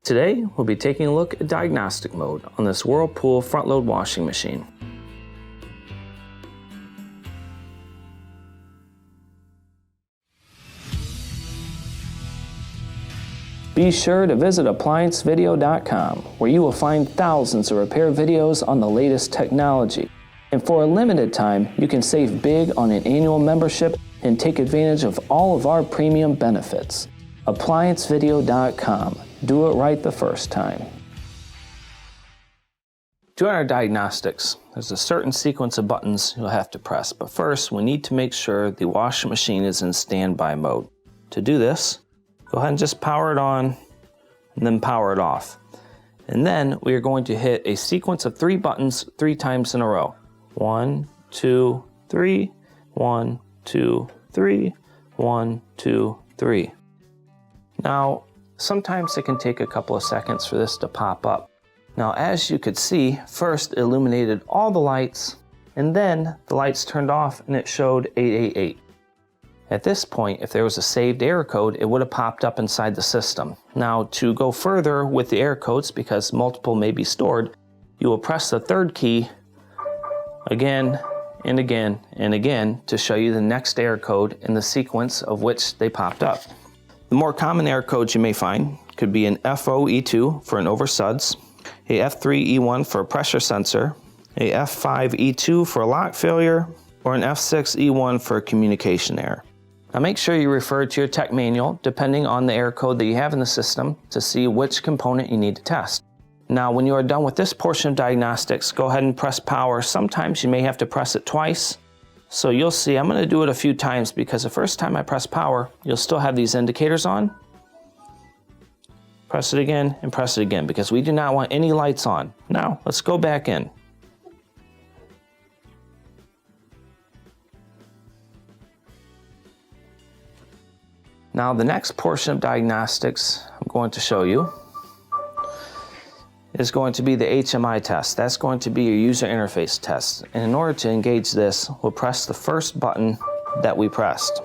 Today, we'll be taking a look at diagnostic mode on this Whirlpool front-load washing machine. Be sure to visit ApplianceVideo.com, where you will find thousands of repair videos on the latest technology. And for a limited time, you can save big on an annual membership and take advantage of all of our premium benefits. ApplianceVideo.com. Do it right the first time. To enter Diagnostics, there's a certain sequence of buttons you'll have to press, but first we need to make sure the washing machine is in standby mode. To do this, go ahead and just power it on and then power it off. And then we are going to hit a sequence of 3 buttons 3 times in a row. 1, 2, 3, 1, 2, 3, 1, 2, 3. Now, sometimes it can take a couple of seconds for this to pop up. Now, as you could see, first it illuminated all the lights, and then the lights turned off and it showed 888. At this point, if there was a saved error code, it would have popped up inside the system. Now, to go further with the error codes, because multiple may be stored, you will press the 3rd key again and again and again to show you the next error code in the sequence of which they popped up. The more common error codes you may find could be an FOE2 for an over suds, a F3E1 for a pressure sensor, a F5E2 for a lock failure, or an F6E1 for a communication error. Now make sure you refer to your tech manual depending on the error code that you have in the system to see which component you need to test. Now when you are done with this portion of diagnostics, go ahead and press power. Sometimes you may have to press it twice. So you'll see, I'm going to do it a few times because the first time I press power, you'll still have these indicators on. Press it again and press it again because we do not want any lights on. Now, let's go back in. Now, the next portion of diagnostics I'm going to show you is going to be the HMI test. That's going to be your user interface test. And in order to engage this, we'll press the first button that we pressed.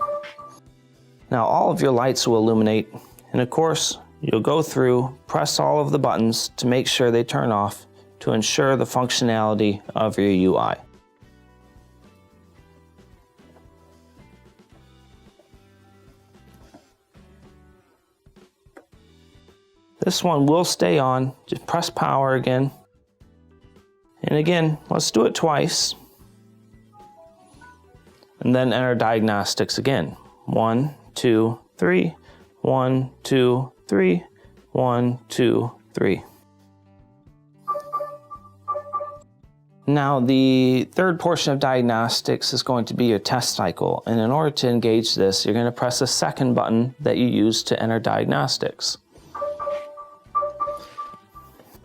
Now all of your lights will illuminate, and of course, you'll go through, press all of the buttons to make sure they turn off to ensure the functionality of your UI. This one will stay on. Just press power again. And again, let's do it twice. And then enter diagnostics again. 1, 2, 3. 1, 2, 3. 1, 2, 3. Now the third portion of diagnostics is going to be your test cycle. And in order to engage this, you're going to press the second button that you use to enter diagnostics.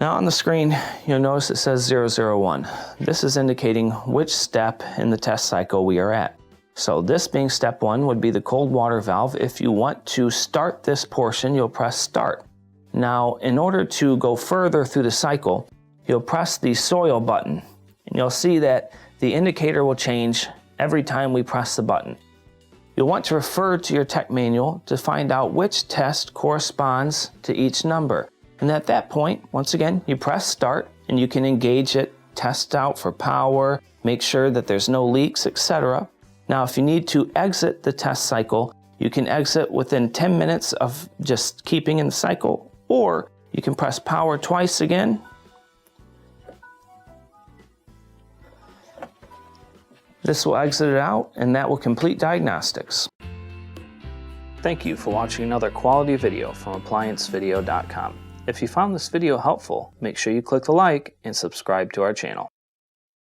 Now on the screen, you'll notice it says 001. This is indicating which step in the test cycle we are at. So this being step 1 would be the cold water valve. If you want to start this portion, you'll press start. Now, in order to go further through the cycle, you'll press the soil button. And you'll see that the indicator will change every time we press the button. You'll want to refer to your tech manual to find out which test corresponds to each number. And at that point, once again, you press start and you can engage it, test out for power, make sure that there's no leaks, etc. Now, if you need to exit the test cycle, you can exit within 10 minutes of just keeping in the cycle, or you can press power twice again. This will exit it out, and that will complete diagnostics. Thank you for watching another quality video from ApplianceVideo.com. If you found this video helpful, make sure you click the like and subscribe to our channel.